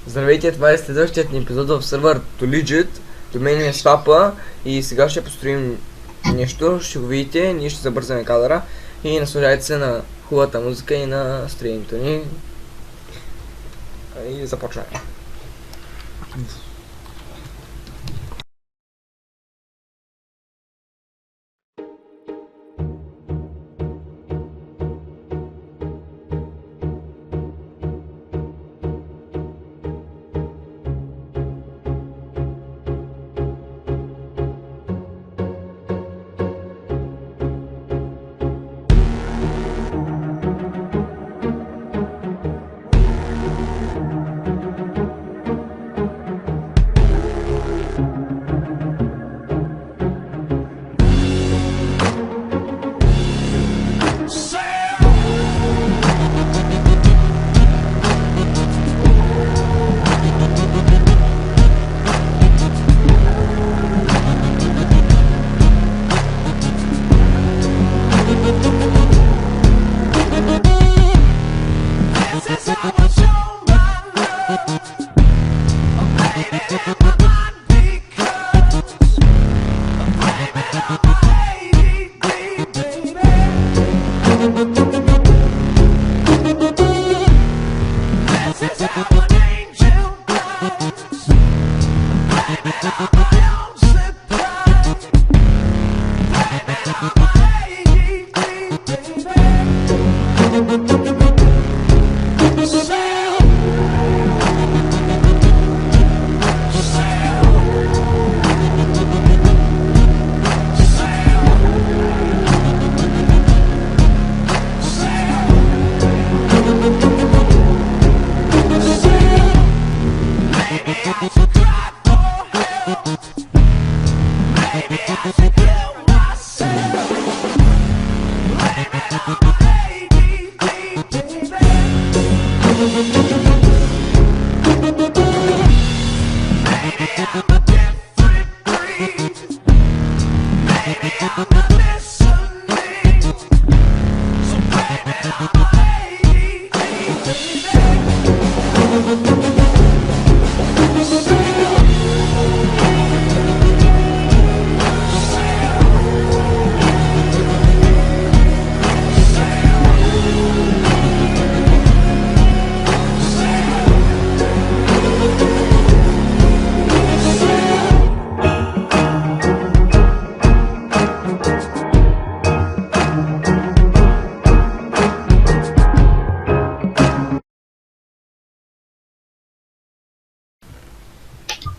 Здравейте, това е следващият ни епизод в сервер Toligit. До мен е Свапа и сега ще построим нещо, ще го видите, ние ще забързаме кадъра и наслаждайте се на хубавата музика и на строението ни. И започваме.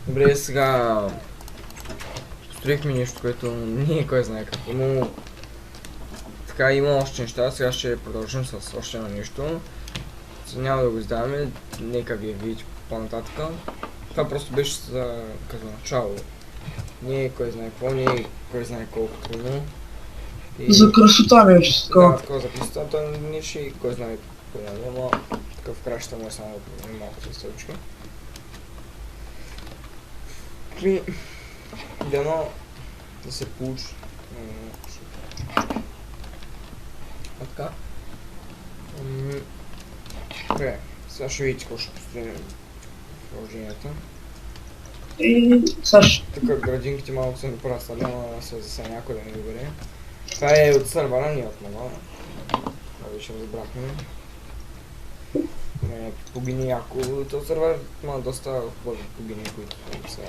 Добре, сега построихме нещо, което не е кой знае какво, но така има още неща. Сега ще продължим с още едно нещо. Няма да го издаваме, нека вие видите по-нататък. Това просто беше за като начало. Не е кой знае какво, не е кой знае колко трудно. За красота ми е такова. Да, такова за красота, не ще и кой знае какво, но такъв краща му е само малко листовичка. И дано да се получи. Така. Добре, сега ще видите какво ще построим в приложението. И Саш. Тук градинките малко са ми порастали, но се за някой да не добере. Това е от сървъра, не от мама. Това вече разбрахме. Погини яко. Този сървър има доста хубави погини, които са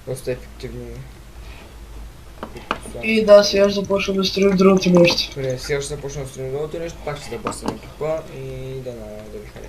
доста ефективни. И да, сега ще започвам да строим другото нещо. Добре, сега ще започна да строим другото нещо, пак ще започнем екипа и да ви хареса.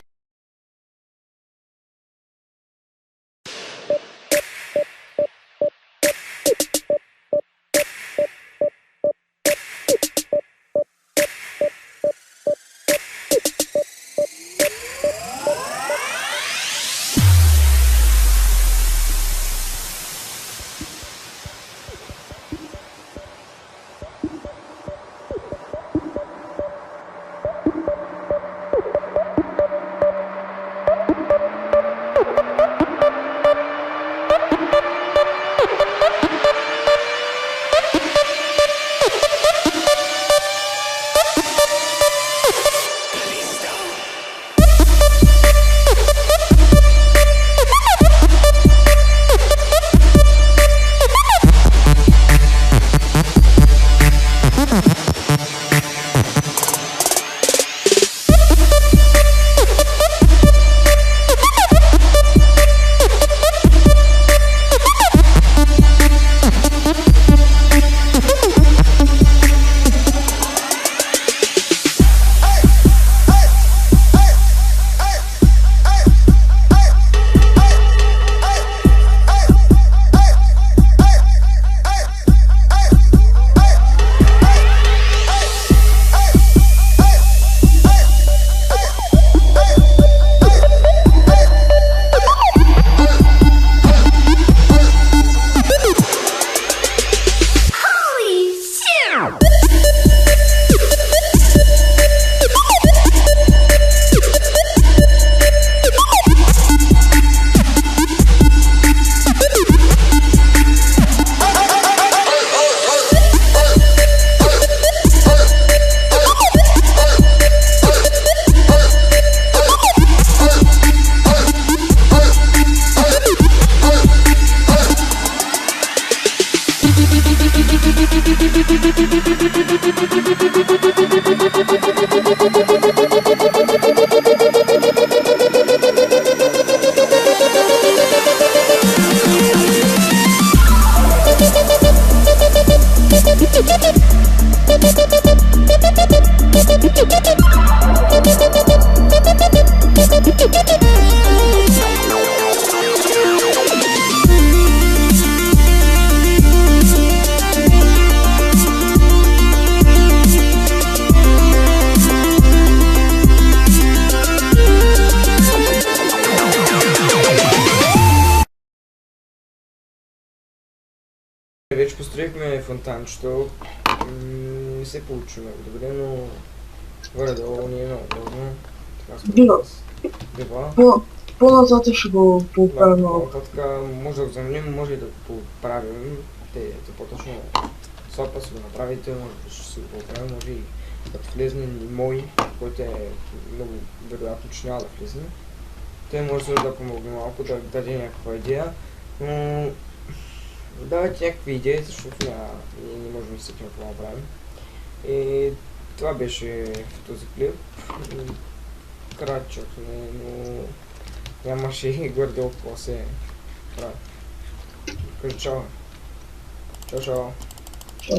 Вече построихме фонтанчето. Не се получи много добре, но горе-долу ни е много удобно. Така Бива. Бива. По-нататък ще го поправим малко. Така може да го заменим, може и да го поправим. Те по-точно сорта си го направите, може да ще си го поправим, може и като влезне и мой, който е много вероятно, че няма да влезне. Те може да помогне малко, да даде някаква идея, но давайте някакви идеи, защото ние не можем да сетим какво направим. И това беше в този клип. Кратчък, но нямаше и горе-долу какво се прави. Кажи чао. Чао, чао. Чао.